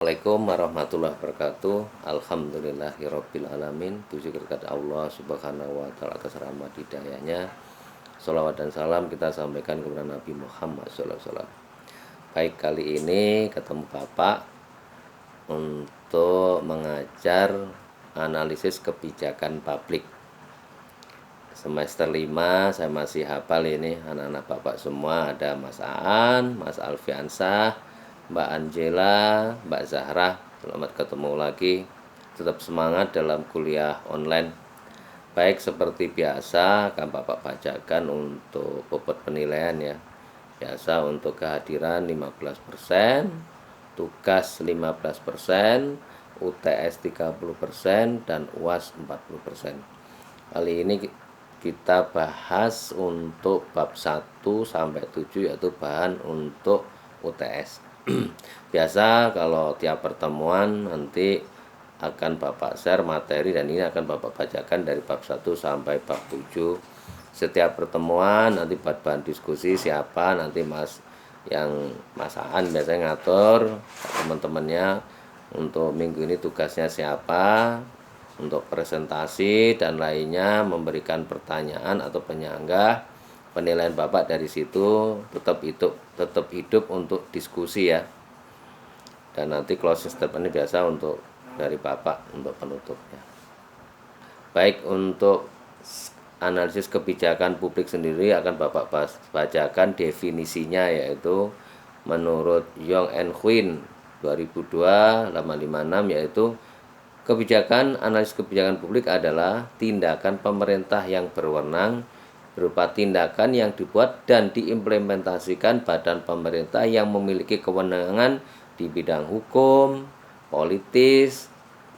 Assalamualaikum warahmatullahi wabarakatuh. Alhamdulillahirabbil alamin. Puji kepada Allah Subhanahu wa taala atas rahmat hidayahnya. Shalawat dan salam kita sampaikan kepada Nabi Muhammad SAW. Baik, kali ini ketemu Bapak untuk mengajar analisis kebijakan publik. Semester 5 saya masih hafal ini anak-anak Bapak semua. Ada Mas Aan, Mas Alfiansah, Mbak Angela, Mbak Zahra. Selamat ketemu lagi. Tetap semangat dalam kuliah online. Baik, seperti biasa akan Bapak bacakan untuk bobot penilaian ya. Biasa untuk kehadiran 15%, tugas 15%, UTS 30%, dan UAS 40%. Kali ini kita bahas untuk bab 1 sampai 7, yaitu bahan untuk UTS. Biasa kalau tiap pertemuan nanti akan Bapak share materi, dan ini akan Bapak bacakan dari bab 1 sampai bab 7. Setiap pertemuan nanti bahan diskusi siapa, nanti Mas Aan biasanya ngatur teman-temannya untuk minggu ini tugasnya siapa, untuk presentasi dan lainnya, memberikan pertanyaan atau penyanggah. Penilaian Bapak dari situ tetap hidup untuk diskusi ya. Dan nanti closing statement ini biasa untuk dari Bapak untuk penutupnya. Baik, untuk analisis kebijakan publik sendiri akan Bapak bacakan definisinya, yaitu menurut Yong and Quinn 2002 halaman 56, yaitu analisis kebijakan publik adalah tindakan pemerintah yang berwenang berupa tindakan yang dibuat dan diimplementasikan badan pemerintah yang memiliki kewenangan di bidang hukum, politis,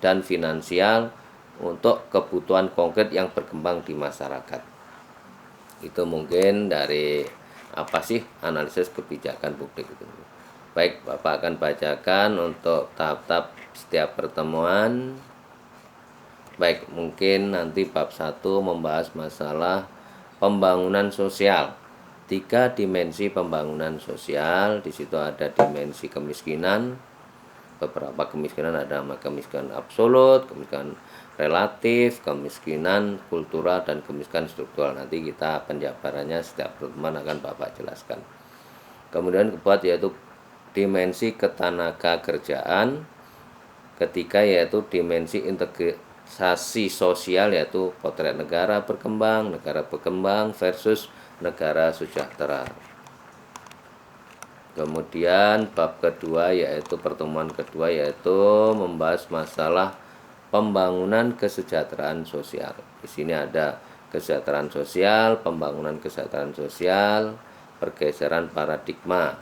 dan finansial untuk kebutuhan konkret yang berkembang di masyarakat. Itu mungkin dari apa sih analisis kebijakan publik itu. Baik, Bapak akan bacakan untuk tahap-tahap setiap pertemuan. Baik, mungkin nanti bab 1 membahas masalah pembangunan sosial. 3 dimensi pembangunan sosial. Di situ ada dimensi kemiskinan. Beberapa kemiskinan, ada kemiskinan absolut, kemiskinan relatif, kemiskinan kultural, dan kemiskinan struktural. Nanti kita penjabarannya setiap pertemuan akan Bapak jelaskan. Kemudian keempat yaitu dimensi ketenaga kerjaan. Ketiga yaitu dimensi integrasi sosial, yaitu potret negara berkembang versus negara sejahtera. Kemudian bab kedua yaitu pertemuan kedua yaitu membahas masalah pembangunan kesejahteraan sosial. Di sini ada kesejahteraan sosial, pembangunan kesejahteraan sosial, pergeseran paradigma.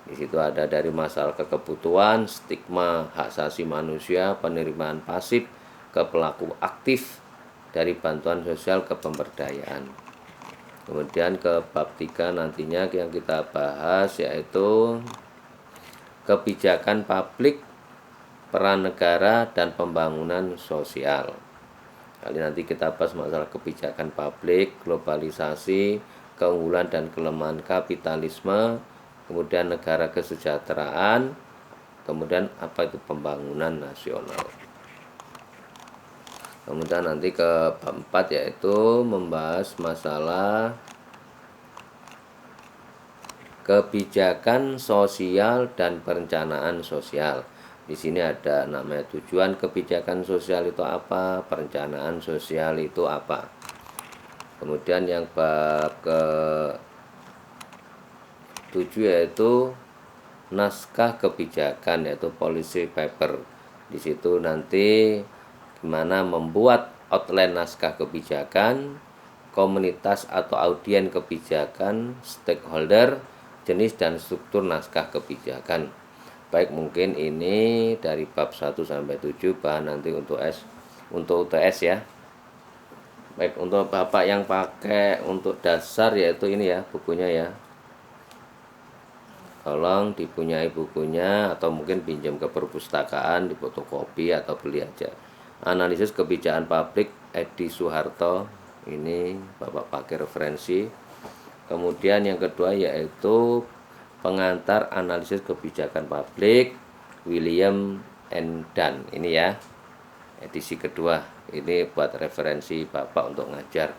Di situ ada dari masalah kekebutuhan, stigma hak asasi manusia, penerimaan pasif ke pelaku aktif, dari bantuan sosial ke pemberdayaan. Kemudian ke bab 3 nantinya yang kita bahas yaitu kebijakan publik, peran negara, dan pembangunan sosial. Kali nanti kita bahas masalah kebijakan publik, globalisasi, keunggulan dan kelemahan kapitalisme, kemudian negara kesejahteraan, kemudian apa itu pembangunan nasional. Kemudian nanti ke bab 4 yaitu membahas masalah kebijakan sosial dan perencanaan sosial. Di sini ada namanya tujuan kebijakan sosial itu apa, perencanaan sosial itu apa. Kemudian yang bab ke 7 yaitu naskah kebijakan, yaitu policy paper. Di situ nanti gimana membuat outline naskah kebijakan, komunitas atau audien kebijakan, stakeholder, jenis dan struktur naskah kebijakan. Baik, mungkin ini dari bab 1 sampai 7 bahan nanti untuk UTS ya. Baik, untuk Bapak yang pakai untuk dasar yaitu ini ya bukunya ya. Tolong dipunyai bukunya atau mungkin pinjam ke perpustakaan, di fotokopi atau beli aja. Analisis kebijakan publik Edi Soeharto, ini Bapak pakai referensi. Kemudian yang kedua yaitu pengantar analisis kebijakan publik William and Dan ini ya, edisi kedua. Ini buat referensi Bapak untuk ngajar.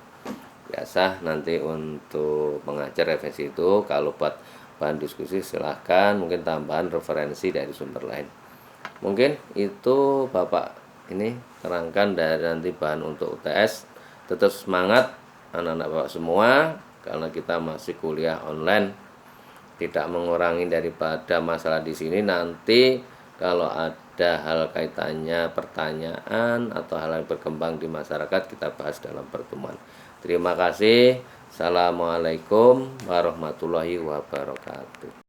Biasa nanti untuk mengajar referensi itu, kalau buat bahan diskusi silahkan, mungkin tambahan referensi dari sumber lain. Mungkin itu Bapak ini terangkan dari nanti bahan untuk UTS. Tetap semangat anak-anak Bapak semua, karena kita masih kuliah online, tidak mengurangi daripada masalah di sini. Nanti kalau ada hal kaitannya pertanyaan atau hal yang berkembang di masyarakat, kita bahas dalam pertemuan. Terima kasih. Assalamualaikum warahmatullahi wabarakatuh.